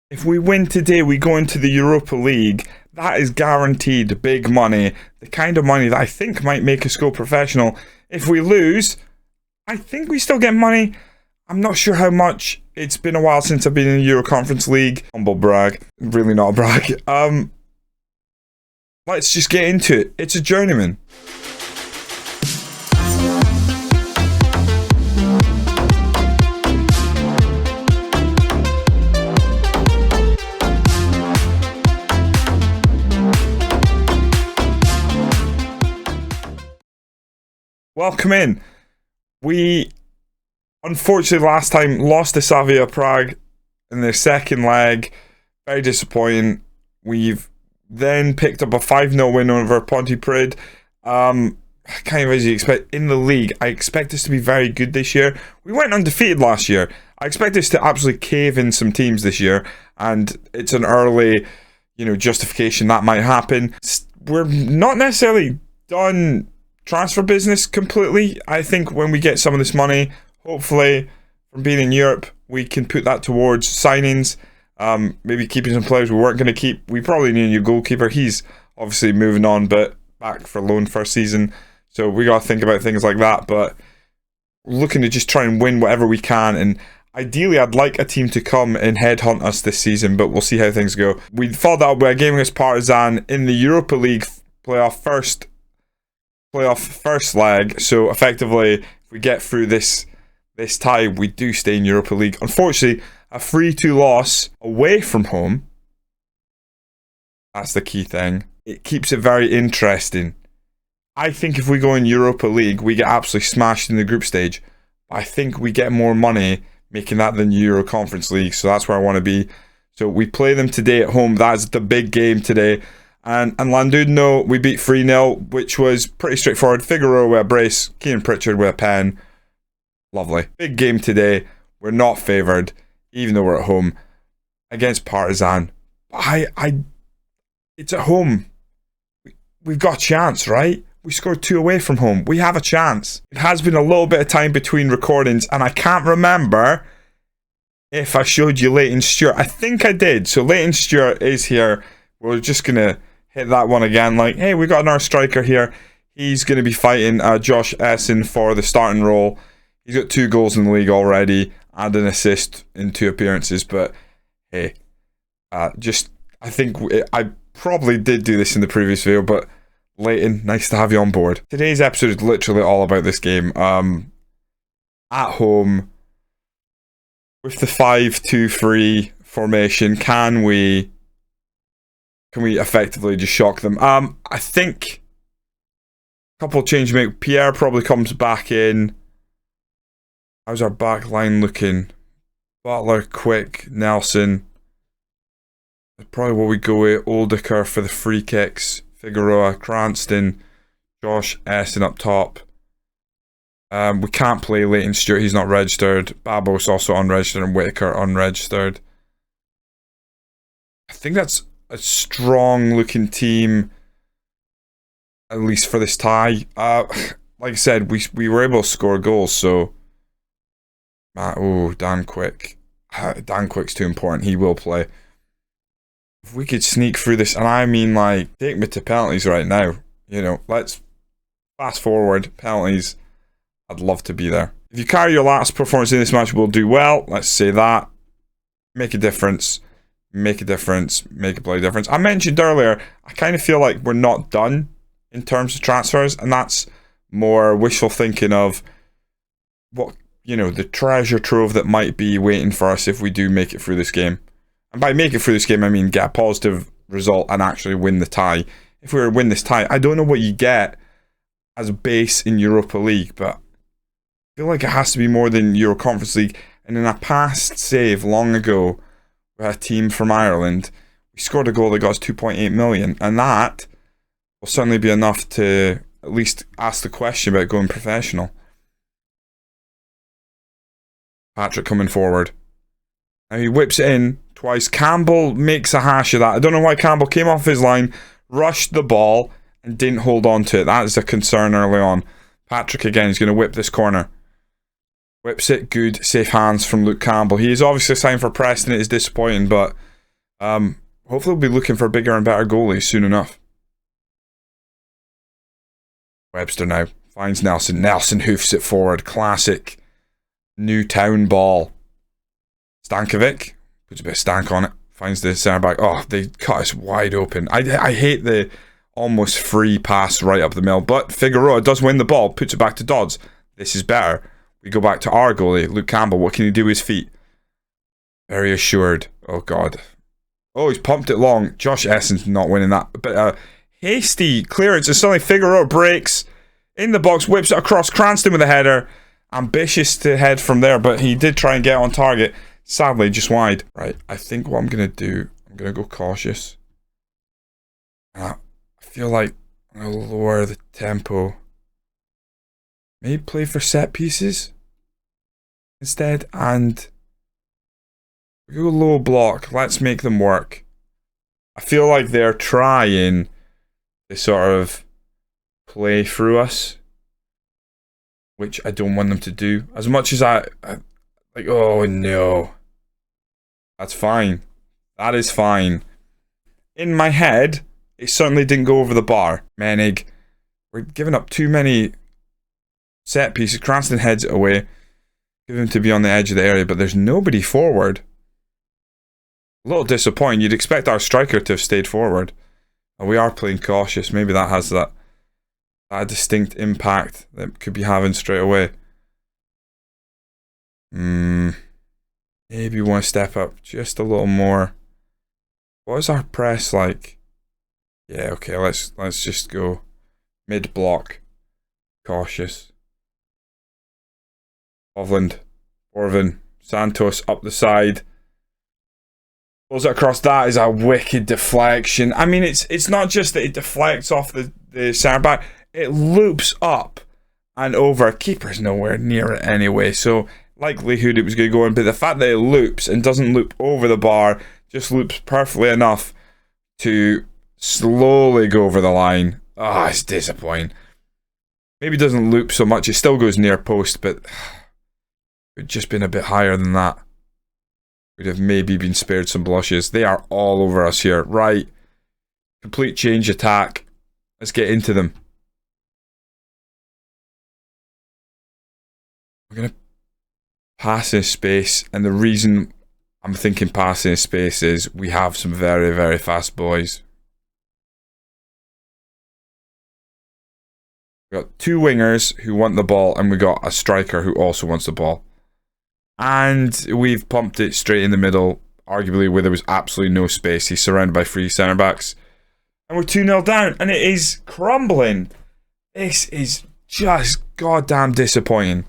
If we win today, we go into the Europa League. That is guaranteed big money. The kind of money that I think might make us go professional. If we lose, I think we still get money. I'm not sure how much. It's been a while since I've been in the Euro Conference League. Humble brag. Really not a brag. Let's just get into it. It's a journeyman. Welcome in. We, unfortunately, last time lost to Slavia Prague in their second leg. Very disappointing. We've then picked up a 5-0 win over Pontypridd. Kind of as you expect. In the league, I expect us to be very good this year. We went undefeated last year. I expect us to absolutely cave in some teams this year. And it's an early, justification that might happen. We're not necessarily done transfer business completely. I think when we get some of this money, hopefully from being in Europe, we can put that towards signings, maybe keeping some players we weren't going to keep. We probably need a new goalkeeper. He's obviously moving on, but back for loan first season, so we got to think about things like that. But looking to just try and win whatever we can, and ideally I'd like a team to come and headhunt us this season, but we'll see how things go. We followed that up by a game against Partizan in the Europa League playoff first leg. So effectively, if we get through this tie, we do stay in Europa League. Unfortunately, a 3-2 loss away from home. That's the key thing. It keeps it very interesting. I think if we go in Europa League, we get absolutely smashed in the group stage. I think we get more money making that than Euro Conference League. So that's where I want to be. So we play them today at home. That's the big game today. And Landudno, we beat 3-0, which was pretty straightforward. Figueroa with a brace, Kieran Pritchard with a pen. Lovely. Big game today. We're not favoured, even though we're at home, against Partizan. It's at home. We've got a chance, right? We scored 2 away from home. We have a chance. It has been a little bit of time between recordings, and I can't remember if I showed you Leighton Stewart. I think I did. So Leighton Stewart is here. We're just going to hit that one again. Like, hey, we got another striker here. He's going to be fighting Josh Essen for the starting role. He's got 2 goals in the league already and an assist in 2 appearances. But hey, I think I probably did do this in the previous video, but Leighton, nice to have you on board. Today's episode is literally all about this game. At home, with the 5-2-3 formation, can we effectively just shock them? I think a couple of changes make. Pierre probably comes back in. How's our back line looking? Butler, Quick, Nelson. That's probably what we go with. Oldeker for the free kicks. Figueroa, Cranston, Josh Essen up top. We can't play Leighton Stewart. He's not registered. Babos also unregistered, and Whitaker unregistered. I think that's a strong looking team, at least for this tie. Like I said, we were able to score goals, so Dan Quick. Dan Quick's too important. He will play. If we could sneak through this, and I mean, like, take me to penalties right now. Let's fast forward. Penalties. I'd love to be there. If you carry your last performance in this match, we'll do well. Let's say that. Make a difference. Make a difference. Make a bloody difference. I mentioned earlier, I kind of feel like we're not done in terms of transfers, and that's more wishful thinking of what, the treasure trove that might be waiting for us if we do make it through this game. And by make it through this game, I mean get a positive result and actually win the tie. If we were to win this tie, I don't know what you get as a base in Europa League, but I feel like it has to be more than Euro Conference League. And in a past save long ago, with a team from Ireland, we scored a goal that got us 2.8 million, and that will certainly be enough to at least ask the question about going professional. Patrick coming forward. Now he whips it in twice. Campbell makes a hash of that. I don't know why Campbell came off his line, rushed the ball, and didn't hold on to it. That is a concern early on. Patrick again is going to whip this corner. Whips it, good, safe hands from Luke Campbell. He is obviously signed for Preston. It is disappointing, but Hopefully we'll be looking for bigger and better goalies soon enough. Webster now finds Nelson. Nelson hoofs it forward. Classic Newtown ball. Stankovic puts a bit of stank on it. Finds the centre back. Oh, they cut us wide open. I hate the almost free pass right up the middle. But Figueroa does win the ball. Puts it back to Dodds. This is better. We go back to our goalie, Luke Campbell. What can he do with his feet? Very assured. Oh, God. Oh, he's pumped it long. Josh Essen's not winning that. But hasty clearance. And suddenly Figueroa breaks in the box. Whips it across. Cranston with a header. Ambitious to head from there. But he did try and get on target. Sadly, just wide. Right. I think what I'm going to do, I'm going to go cautious. I feel like I'm going to lower the tempo. Maybe play for set pieces instead, and we go low block. Let's make them work. I feel like they're trying to sort of play through us, which I don't want them to do. As much as I like, oh no. That's fine. That is fine. In my head, it certainly didn't go over the bar. Menig, we're giving up too many set pieces. Cranston heads it away. Give him to be on the edge of the area, but there's nobody forward. A little disappointing. You'd expect our striker to have stayed forward. And we are playing cautious. Maybe that has that distinct impact that could be having straight away. Maybe we want to step up just a little more. What is our press like? Yeah, okay, let's just go mid block. Cautious. Hovland, Orvin, Santos up the side. Pulls it across. That is a wicked deflection. I mean, it's not just that it deflects off the centre back. It loops up and over. Keeper's nowhere near it anyway, so likelihood it was going to go in. But the fact that it loops and doesn't loop over the bar, just loops perfectly enough to slowly go over the line. Ah, it's disappointing. Maybe it doesn't loop so much. It still goes near post, but it would just been a bit higher than that. We'd have maybe been spared some blushes. They are all over us here. Right. Complete change attack. Let's get into them. We're going to pass in space. And the reason I'm thinking passing in space is we have some very, very fast boys. We got two wingers who want the ball, and we got a striker who also wants the ball. And we've pumped it straight in the middle, arguably where there was absolutely no space. He's surrounded by three centre backs. And we're 2-0 down, and it is crumbling. This is just goddamn disappointing.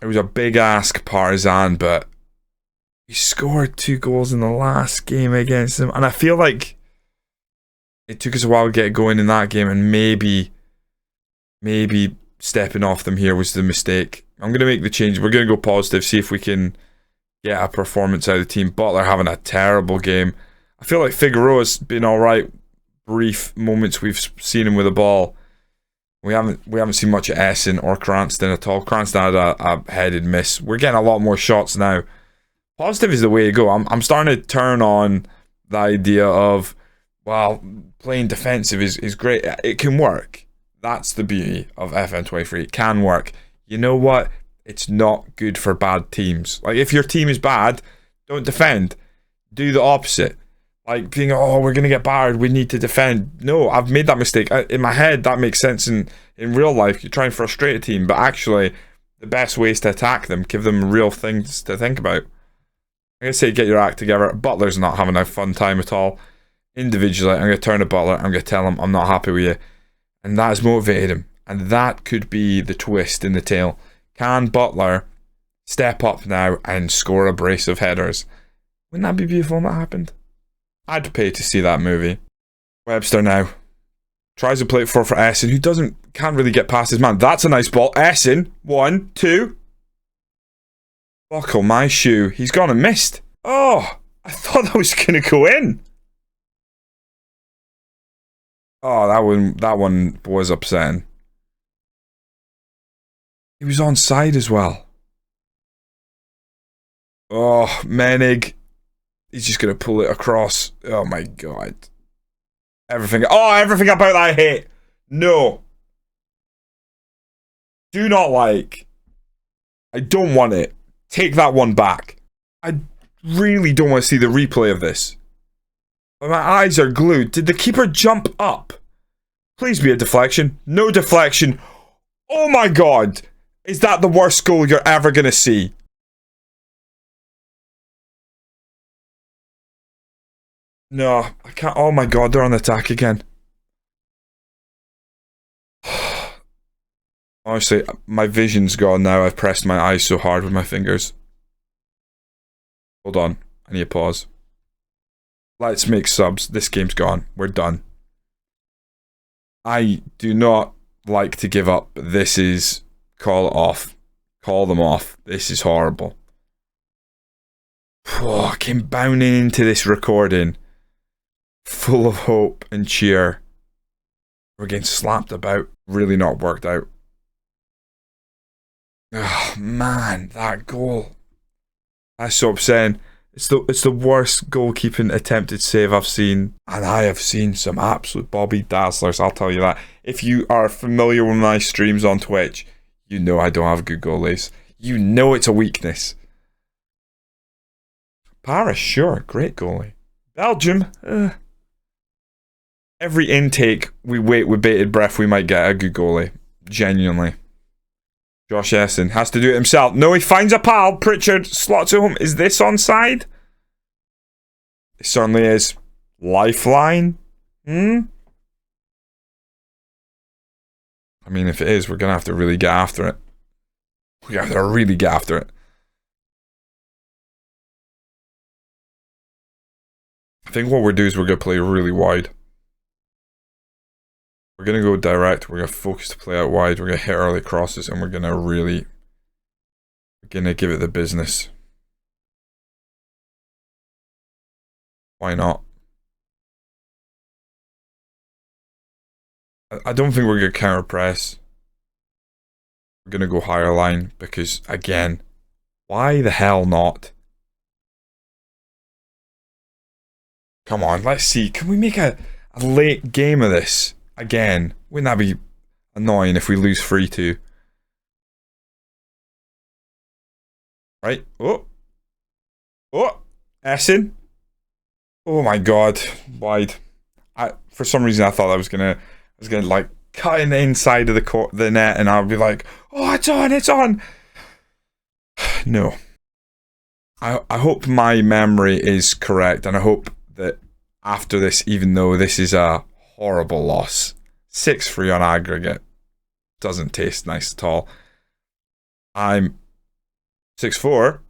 It was a big ask, Partizan, but we scored 2 goals in the last game against them. And I feel like it took us a while to get going in that game, and maybe stepping off them here was the mistake. I'm going to make the change. We're going to go positive, see if we can get a performance out of the team. Butler having a terrible game. I feel like Figueroa's been alright. Brief moments we've seen him with the ball. We haven't seen much of Essen or Cranston at all. Cranston had a headed miss. We're getting a lot more shots now. Positive is the way to go. I'm starting to turn on the idea of, well, playing defensive is great. It can work. That's the beauty of FM23. It can work. You know what? It's not good for bad teams. Like, if your team is bad, don't defend. Do the opposite. Like, being, oh, we're going to get battered, we need to defend. No, I've made that mistake. In my head, that makes sense. In real life, you try and frustrate a team, but actually, the best way is to attack them. Give them real things to think about. I'm going to say get your act together. Butler's not having a fun time at all. Individually, I'm going to turn to Butler. I'm going to tell him I'm not happy with you. And that has motivated him. And that could be the twist in the tale. Can Butler step up now and score a brace of headers? Wouldn't that be beautiful when that happened? I'd pay to see that movie. Webster now tries to play it for Essen, who can't really get past his man. That's a nice ball. Essen, 1, 2. Buckle my shoe. He's gone and missed. Oh, I thought that was going to go in. Oh, that one was upsetting. He was onside as well. Oh, Menig. He's just going to pull it across. Oh my god. Everything about that I hate. No. Do not like. I don't want it. Take that one back. I really don't want to see the replay of this. But my eyes are glued. Did the keeper jump up? Please be a deflection. No deflection. Oh my god. Is that the worst goal you're ever going to see? No, I can't. Oh my god, they're on attack again. Honestly, my vision's gone now. I've pressed my eyes so hard with my fingers. Hold on. I need a pause. Let's make subs. This game's gone. We're done. I do not like to give up, but this is... Call it off. Call them off. This is horrible. Oh, I came bounding into this recording full of hope and cheer. We're getting slapped about. Really not worked out. Oh, man, that goal. That's so upsetting. It's the worst goalkeeping attempted save I've seen. And I have seen some absolute Bobby Dazzlers, I'll tell you that. If you are familiar with my streams on Twitch, you know I don't have good goalies. You know it's a weakness. Paris, sure, great goalie. Belgium, every intake we wait with bated breath we might get a good goalie. Genuinely. Josh Essen has to do it himself. No, he finds a pal. Pritchard slots it home. Is this onside? It certainly is. Lifeline? I mean, if it is, we're going to have to really get after it. We have to really get after it. I think what we're doing is we're going to play really wide. We're going to go direct. We're going to focus to play out wide. We're going to hit early crosses and we're going to really... We're going to give it the business. Why not? I don't think we're going to counter press. We're going to go higher line because, again, why the hell not? Come on, let's see. Can we make a late game of this? Again, wouldn't that be annoying if we lose 3-2? Right? Oh. Essen. Oh my god. Wide. For some reason I thought I was gonna like cut in the inside of the net and I'll be like, oh, it's on. No. I hope my memory is correct and I hope that after this, even though this is a horrible loss, 6-3 on aggregate, doesn't taste nice at all. I'm 6-4.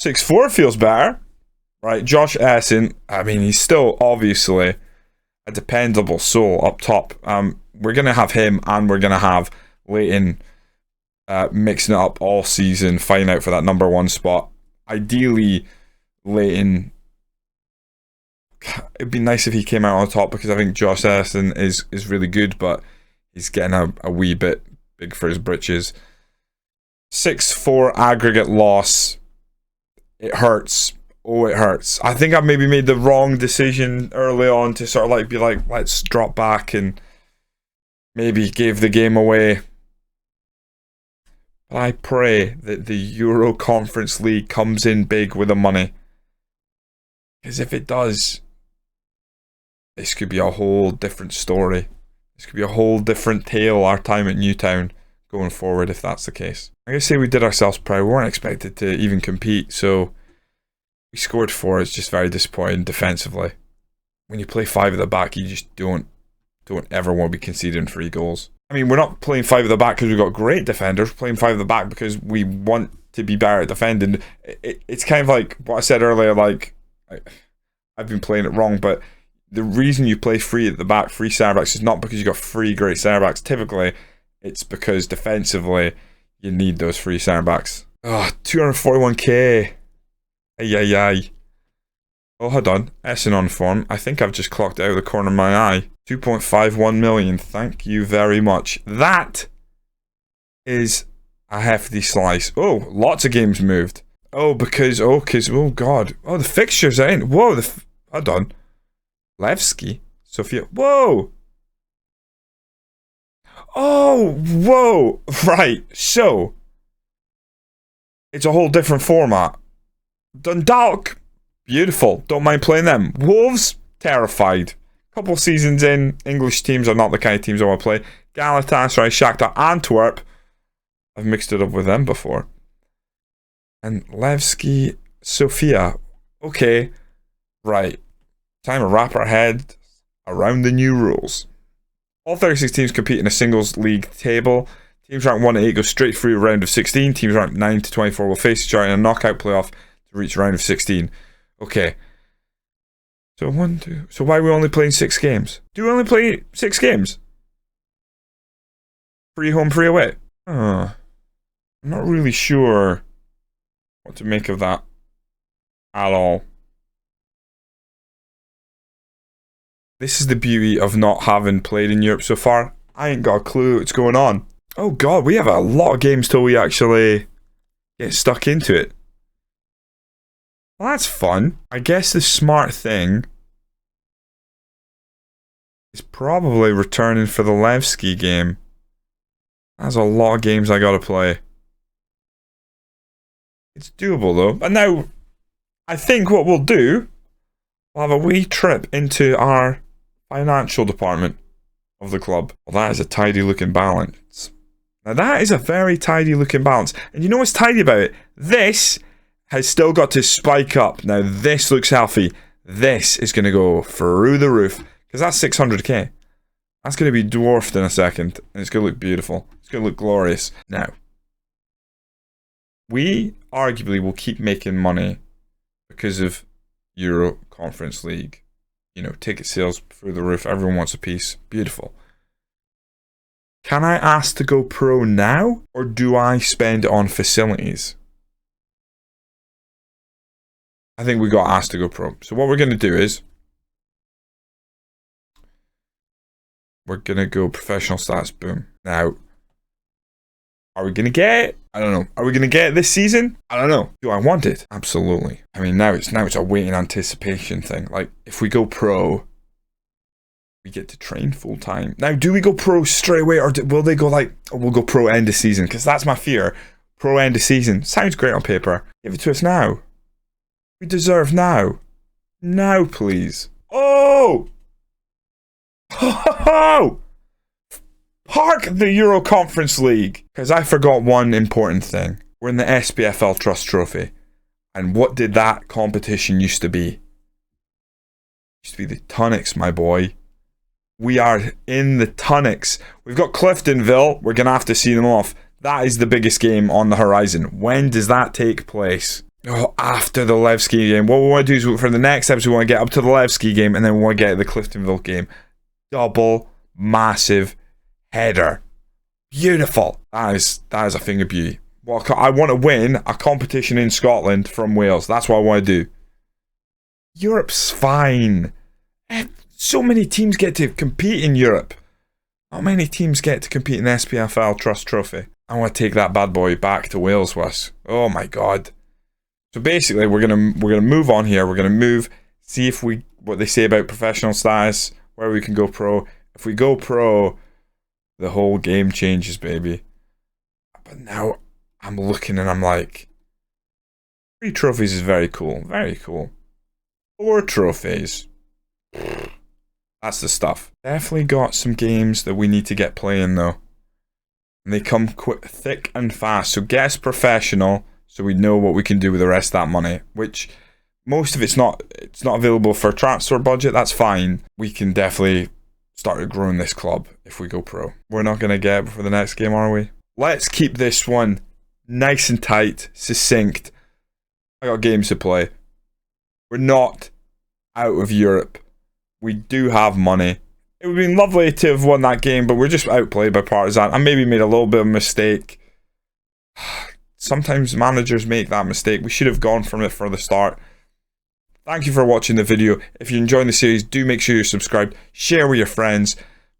6-4 feels better. Right, Josh Essen, I mean, he's still obviously a dependable soul up top. We're going to have him and we're going to have Leighton mixing it up all season, fighting out for that number one spot. Ideally, Leighton... It'd be nice if he came out on top because I think Josh Essen is really good, but he's getting a wee bit big for his britches. 6-4 aggregate loss. It hurts. Oh, it hurts. I think I maybe made the wrong decision early on to sort of like be like, let's drop back and maybe give the game away. But I pray that the Euro Conference League comes in big with the money. Because if it does, this could be a whole different story. This could be a whole different tale, our time at Newtown, going forward, if that's the case. I guess say we did ourselves proud. We weren't expected to even compete, so we scored 4. It's just very disappointing defensively. When you play 5 at the back, you just don't ever want to be conceding 3 goals. I mean, we're not playing 5 at the back because we've got great defenders. We're playing 5 at the back because we want to be better at defending. It's kind of like what I said earlier, like, I've been playing it wrong, but the reason you play 3 at the back, 3 centre-backs, is not because you've got 3 great centre-backs. Typically, it's because defensively, you need those 3 centre-backs. Oh, 241k. Ay. Oh, hold on. Essen on form. I think I've just clocked it out of the corner of my eye. 2.51 million. Thank you very much. That is a hefty slice. Oh, lots of games moved. Oh, because, oh god. Oh, the fixtures are in. Whoa, hold on. Levski. Sofia. Whoa. Oh, whoa. Right, so. It's a whole different format. Dundalk. Beautiful. Don't mind playing them. Wolves. Terrified. Couple seasons in. English teams are not the kind of teams I want to play. Galatasaray, Shakhtar, Antwerp. I've mixed it up with them before. And Levski, Sofia. Okay. Right. Time to wrap our head around the new rules. All 36 teams compete in a singles league table. Teams ranked 1 to 8 go straight through round of 16. Teams ranked 9 to 24 will face each other in a knockout playoff to reach round of 16. Okay. So so why are we only playing 6 games? Do we only play 6 games? 3 home, 3 away? I'm not really sure what to make of that at all. This is the beauty of not having played in Europe so far. I ain't got a clue what's going on. Oh god, we have a lot of games till we actually get stuck into it. Well, that's fun. I guess the smart thing is probably returning for the Levski game. That's a lot of games I gotta play. It's doable though. And now, I think what we'll do, we'll have a wee trip into our financial department of the club. Well, that is a tidy looking balance. Now that is a very tidy looking balance. And you know what's tidy about it? This has still got to spike up. Now this looks healthy. This is going to go through the roof. Because that's 600k. That's going to be dwarfed in a second. And it's going to look beautiful. It's going to look glorious. Now, we arguably will keep making money because of Euro Conference League. You know, ticket sales through the roof. Everyone wants a piece. Beautiful. Can I ask to go pro now? Or do I spend it on facilities? I think we got asked to go pro. So what we're going to do is we're going to go professional stats. Boom. Now, are we going to get it? I don't know. Are we going to get it this season? I don't know. Do I want it? Absolutely. I mean, now it's a waiting anticipation thing. Like, if we go pro, we get to train full time. Now, do we go pro straight away, or will they go like, oh, we'll go pro end of season? Because that's my fear. Pro end of season. Sounds great on paper. Give it to us now. We deserve now. Now, please. Oh! Oh! Park the Euro Conference League. Because I forgot one important thing. We're in the SPFL Trust Trophy. And what did that competition used to be? It used to be the Tunics, my boy. We are in the Tunics. We've got Cliftonville. We're going to have to see them off. That is the biggest game on the horizon. When does that take place? Oh, after the Levski game. What we want to do is for the next episode, we want to get up to the Levski game and then we want to get the Cliftonville game. Double, massive header. Beautiful. That is a thing of beauty. Well, I want to win a competition in Scotland from Wales. That's what I want to do. Europe's fine. So many teams get to compete in Europe. Not many teams get to compete in the SPFL Trust Trophy. I want to take that bad boy back to Wales with us. Oh my god. So basically, we're gonna move on here. We're gonna move, see if what they say about professional status, where we can go pro. If we go pro, the whole game changes, baby. But now I'm looking and I'm like, 3 trophies is very cool. Very cool. 4 trophies. That's the stuff. Definitely got some games that we need to get playing though. And they come quick, thick and fast. So get us professional so we know what we can do with the rest of that money. Which most of it's not available for transfer budget. That's fine. We can definitely start growing this club if we go pro. We're not going to get it before the next game, are we? Let's keep this one nice and tight, succinct. I got games to play. We're not out of Europe. We do have money. It would have been lovely to have won that game, but we're just outplayed by Partizan. I maybe made a little bit of a mistake. Sometimes managers make that mistake. We should have gone from it from the start. Thank you for watching the video. If you're enjoying the series, do make sure you're subscribed. Share with your friends.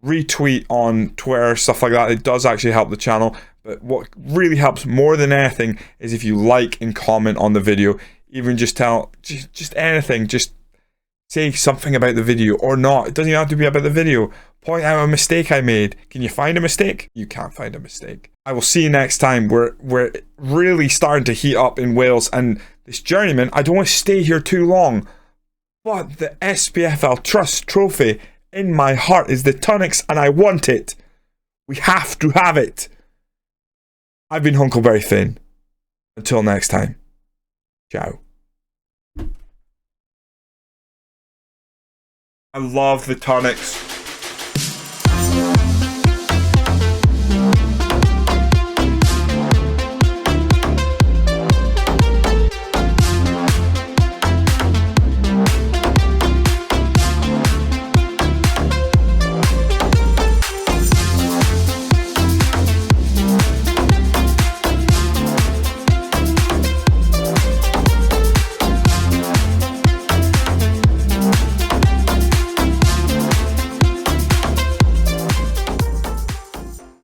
Retweet on Twitter, stuff like that. It does actually help the channel. But what really helps more than anything is if you like and comment on the video. Even just just anything. Just say something about the video or not. It doesn't even have to be about the video. Point out a mistake I made. Can you find a mistake? You can't find a mistake. I will see you next time. We're really starting to heat up in Wales, and this journeyman, I don't want to stay here too long. But the SPFL Trust Trophy in my heart is the Tunnocks, and I want it. We have to have it. I've been Hunkleberry Finn. Until next time. Ciao. I love the Tunnocks.